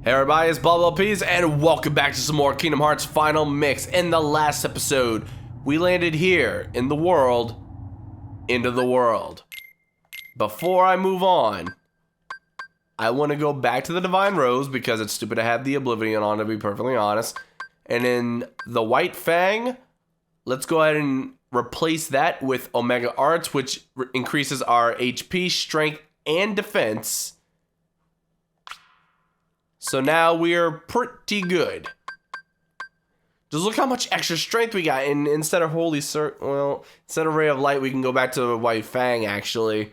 Hey everybody, it's BONDofGAMES, and welcome back to some more Kingdom Hearts Final Mix. In the last episode, we landed here in the world, into the world. Before I move on, I want to go back to the Divine Rose because it's stupid to have the Oblivion on, to be perfectly honest. And in the White Fang, let's go ahead and replace that with Omega Arts, which increases our HP, strength, and defense. So now we're pretty good. Just look how much extra strength we got. And instead of instead of Ray of Light, we can go back to the White Fang, actually.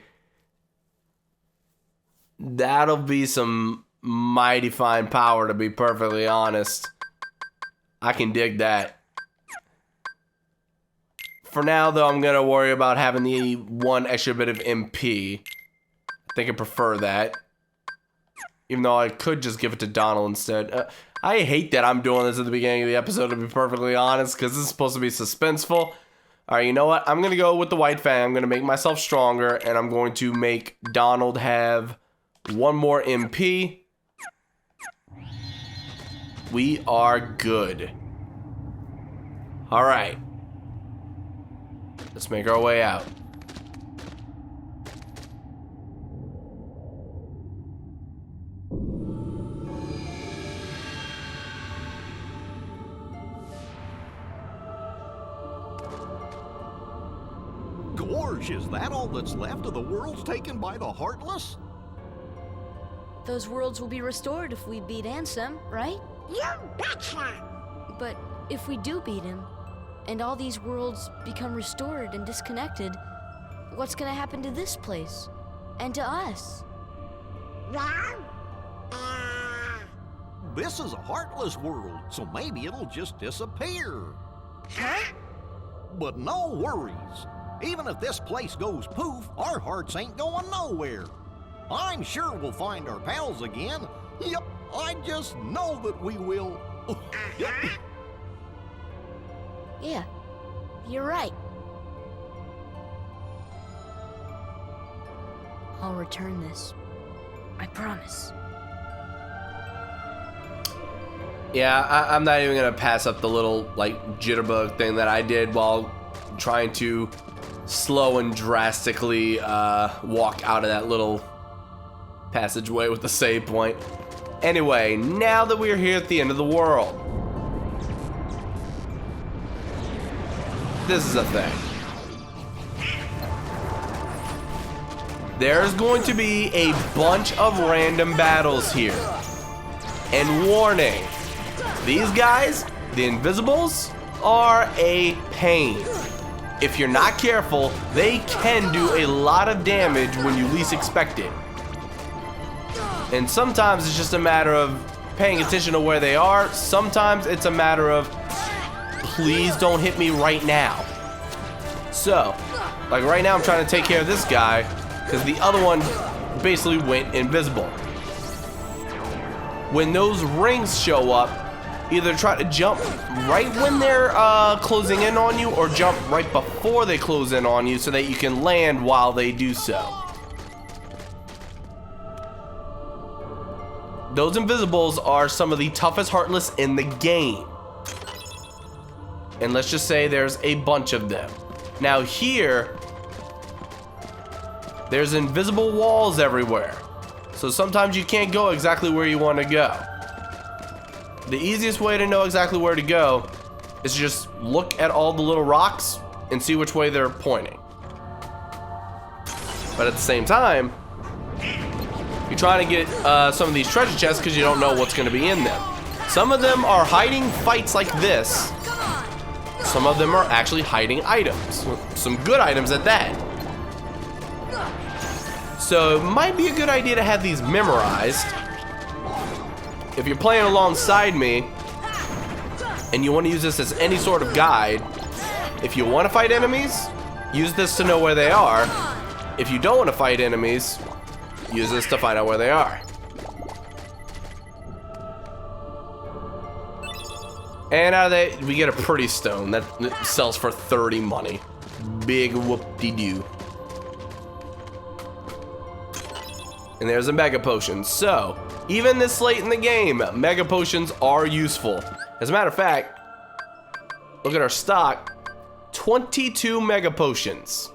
That'll be some mighty fine power, to be perfectly honest. I can dig that. For now, though, I'm going to worry about having the one extra bit of MP. I think I prefer that. Even though I could just give it to Donald instead. I hate that I'm doing this at the beginning of the episode, to be perfectly honest, because this is supposed to be suspenseful. Alright, you know what? I'm going to go with the White Fang. I'm going to make myself stronger, and I'm going to make Donald have one more MP. We are good. Alright. Let's make our way out. Gorge, is that all that's left of the worlds taken by the Heartless? Those worlds will be restored if we beat Ansem, right? You betcha! But if we do beat him, and all these worlds become restored and disconnected, what's gonna happen to this place? And to us? Well, This is a Heartless world, so maybe it'll just disappear. huh? But no worries. Even if this place goes poof, our hearts ain't going nowhere. I'm sure we'll find our pals again. Yep, I just know that we will. Yeah, you're right. I'll return this. I promise. Yeah, I'm not even gonna pass up the little, like, jitterbug thing that I did while trying to slow and drastically walk out of that little passageway with the save point. Anyway, now that we're here at the end of the world, this is a thing. There's going to be a bunch of random battles here. And warning, these guys, the Invisibles, are a pain. If you're not careful, they can do a lot of damage when you least expect it. And sometimes it's just a matter of paying attention to where they are. Sometimes it's a matter of, please don't hit me right now. So, like right now I'm trying to take care of this guy, because the other one basically went invisible. When those rings show up, either try to jump right when they're closing in on you, or jump right before they close in on you so that you can land while they do so. Those Invisibles are some of the toughest Heartless in the game. And let's just say there's a bunch of them. Now here, there's invisible walls everywhere. So sometimes you can't go exactly where you want to go. The easiest way to know exactly where to go is just look at all the little rocks and see which way they're pointing. But at the same time, you're trying to get some of these treasure chests because you don't know what's going to be in them. Some of them are hiding fights like this. Some of them are actually hiding items. Some good items at that. So it might be a good idea to have these memorized. If you're playing alongside me and you want to use this as any sort of guide, if you want to fight enemies, use this to know where they are. If you don't want to fight enemies, use this to find out where they are. And out of that, we get a pretty stone that sells for 30 money. Big whoop-de-doo. And there's a mega potion. So, Even this late in the game, Mega Potions are useful. As a matter of fact, look at our stock. 22 Mega Potions.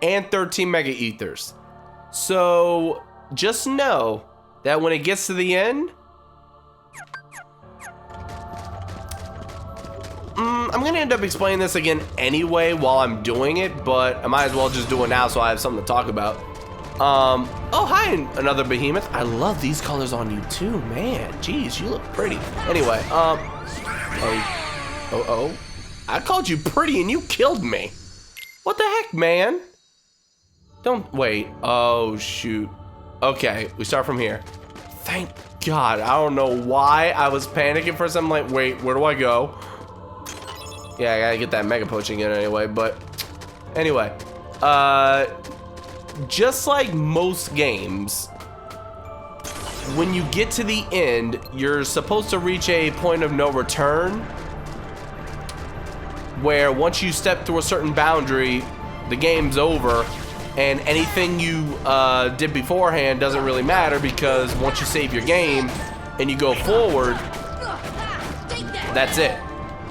And 13 Mega Ethers. So, just know that when it gets to the end, I'm gonna end up explaining this again anyway while I'm doing it, but I might as well just do it now so I have something to talk about. Oh, hi, another behemoth. I love these colors on you too, man. Jeez, you look pretty. Anyway, I called you pretty and you killed me. What the heck, man? Don't, wait, oh, shoot. Okay, we start from here. Thank God, I don't know why I was panicking for something like, wait, where do I go? Yeah, I gotta get that Mega Potion again anyway, but anyway, just like most games, when you get to the end, you're supposed to reach a point of no return, where once you step through a certain boundary, the game's over, and anything you did beforehand doesn't really matter, because once you save your game and you go forward, that's it.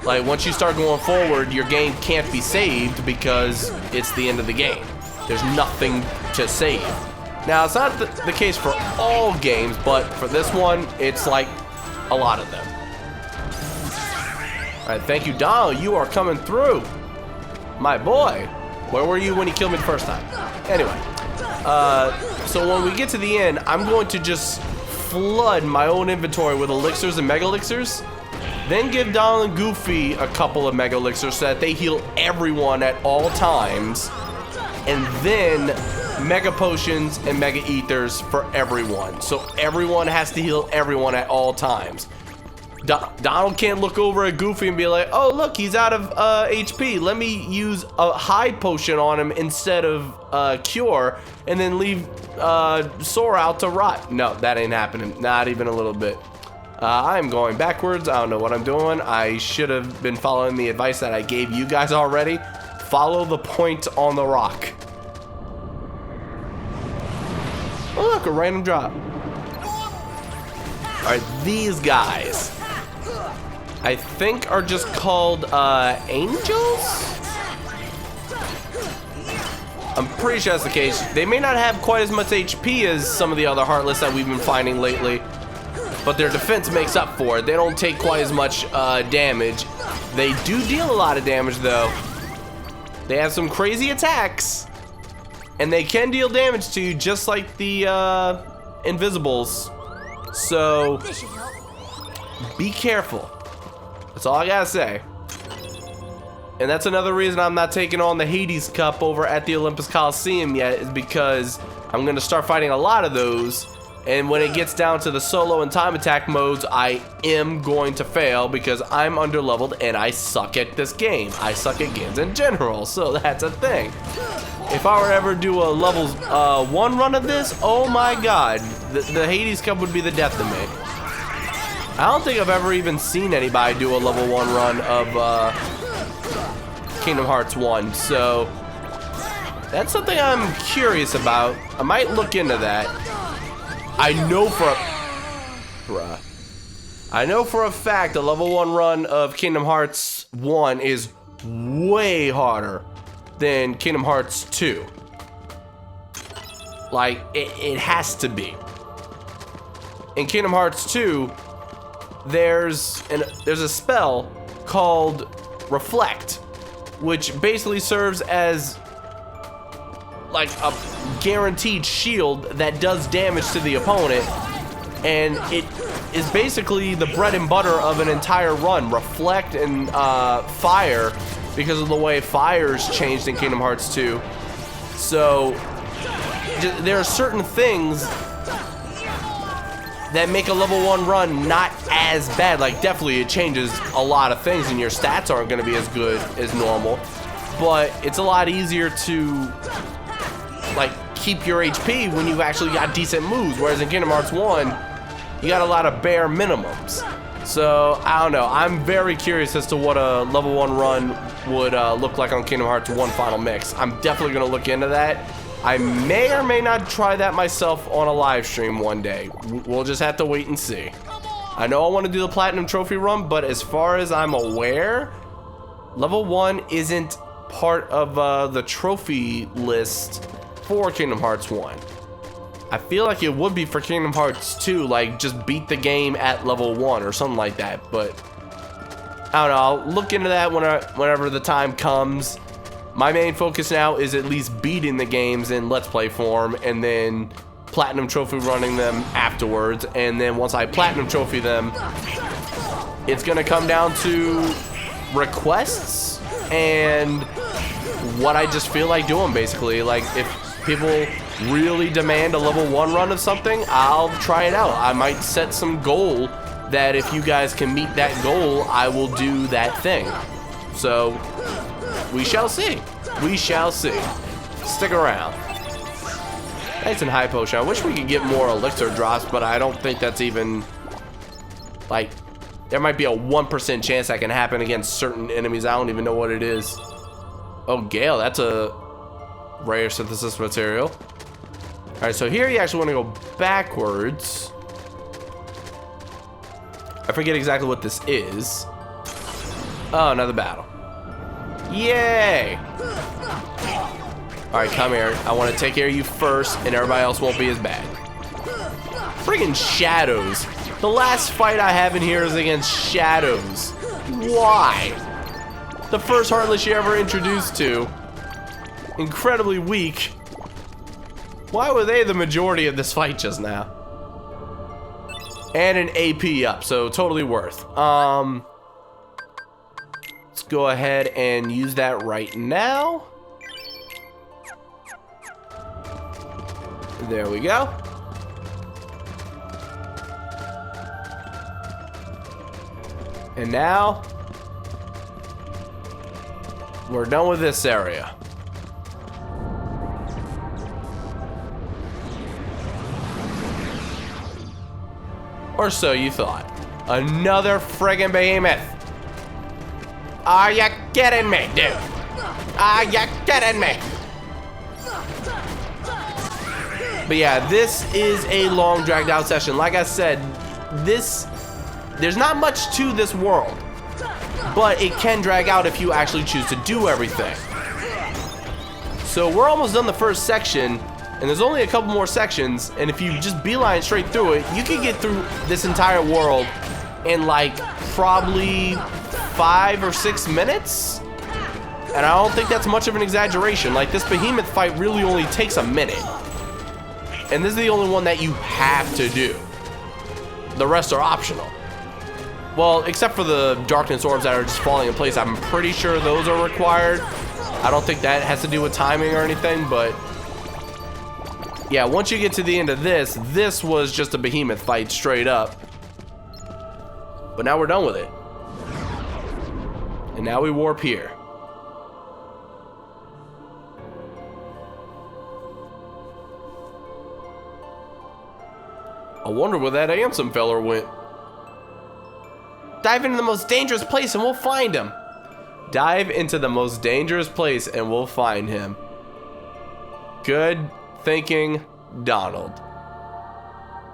Like, once you start going forward, your game can't be saved because it's the end of the game. There's nothing to save. Now, it's not the case for all games, but for this one, it's like a lot of them. All right, thank you, Donald. You are coming through. My boy. Where were you when you killed me the first time? Anyway, so when we get to the end, I'm going to just flood my own inventory with elixirs and mega elixirs. Then give Donald and Goofy a couple of Mega Elixirs so that they heal everyone at all times. And then Mega Potions and Mega Ethers for everyone. So everyone has to heal everyone at all times. Donald can't look over at Goofy and be like, oh, look, he's out of HP. Let me use a high potion on him instead of Cure, and then leave Sora out to rot. No, that ain't happening. Not even a little bit. I'm going backwards. I don't know what I'm doing. I should have been following the advice that I gave you guys already. Follow the point on the rock. Oh, look, a random drop. All right, these guys, I think are just called angels? I'm pretty sure that's the case. They may not have quite as much HP as some of the other Heartless that we've been finding lately, but their defense makes up for it. They don't take quite as much damage. They do deal a lot of damage though. They have some crazy attacks, and they can deal damage to you just like the Invisibles. So be careful. That's all I gotta say. And that's another reason I'm not taking on the Hades Cup over at the Olympus Coliseum yet, is because I'm gonna start fighting a lot of those. And when it gets down to the solo and time attack modes, I am going to fail because I'm underleveled and I suck at this game. I suck at games in general, so that's a thing. If I were to ever do a level 1 run of this, oh my god, the Hades Cup would be the death of me. I don't think I've ever even seen anybody do a level 1 run of Kingdom Hearts 1, so that's something I'm curious about. I might look into that. I know for a fact a level 1 run of Kingdom Hearts 1 is way harder than Kingdom Hearts 2. Like, it has to be. In Kingdom Hearts 2, there's a spell called Reflect, which basically serves as like a guaranteed shield that does damage to the opponent, and it is basically the bread and butter of an entire run. Reflect and fire, because of the way fire's changed in Kingdom Hearts 2. So there are certain things that make a level 1 run not as bad. Like, definitely it changes a lot of things and your stats aren't going to be as good as normal, but it's a lot easier to like keep your HP when you've actually got decent moves, whereas in Kingdom Hearts 1 you got a lot of bare minimums. So I don't know, I'm very curious as to what a level 1 run would look like on Kingdom Hearts 1 Final Mix. I'm definitely going to look into that, I may or may not try that myself on a live stream one day. We'll just have to wait and see. I know I want to do the platinum trophy run, but as far as I'm aware, level 1 isn't part of the trophy list for Kingdom Hearts 1. I feel like it would be for Kingdom Hearts 2, like just beat the game at level 1 or something like that, but I don't know, I'll look into that whenever the time comes. My main focus now is at least beating the games in Let's Play form, and then platinum trophy running them afterwards. And then once I platinum trophy them, it's gonna come down to requests and what I just feel like doing, basically. Like, if people really demand a level 1 run of something, I'll try it out. I might set some goal that if you guys can meet that goal, I will do that thing. So we shall see. We shall see. Stick around. Nice and high potion. I wish we could get more elixir drops, but I don't think that's even, like, there might be a 1% chance that can happen against certain enemies. I don't even know what it is. Oh, Gale, that's a rare synthesis material. All right, so here you actually want to go backwards. I forget exactly what this is. Oh, another battle. Yay! Alright, come here. I want to take care of you first, and everybody else won't be as bad. Friggin' shadows. The last fight I have in here is against shadows. Why? The first Heartless you're ever introduced to. Incredibly weak. Why were they the majority of this fight just now? And an AP up, so totally worth. Let's go ahead and use that right now. There we go. And now we're done with this area. Or so you thought. Another friggin' behemoth. Are you kidding me, dude? Are you kidding me? But yeah, this is a long, dragged out session. Like I said, there's not much to this world, but it can drag out if you actually choose to do everything. So we're almost done the first section, and there's only a couple more sections, and if you just beeline straight through it, you can get through this entire world in like probably 5 or 6 minutes. And I don't think that's much of an exaggeration. Like, this behemoth fight really only takes a minute. And this is the only one that you have to do. The rest are optional. Well, except for the darkness orbs that are just falling in place. I'm pretty sure those are required. I don't think that has to do with timing or anything, but yeah, once you get to the end of this, this was just a behemoth fight straight up. But now we're done with it. And now we warp here. I wonder where that Ansem feller went. Dive into the most dangerous place and we'll find him. Dive into the most dangerous place and we'll find him. Good thinking, Donald.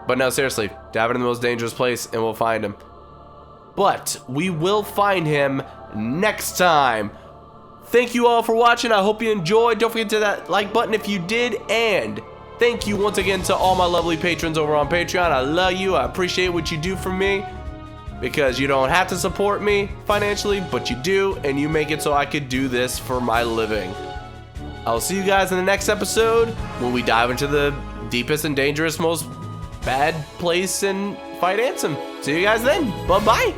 But no, seriously, dive into the most dangerous place and we'll find him. But we will find him next time. Thank you all for watching. I hope you enjoyed. Don't forget to hit that like button if you did, and thank you once again to all my lovely patrons over on Patreon. I love you. I appreciate what you do for me, because you don't have to support me financially, but you do, and you make it so I could do this for my living. I'll see you guys in the next episode when we dive into the deepest and dangerous, most bad place and fight Ansem. See you guys then. Bye-bye.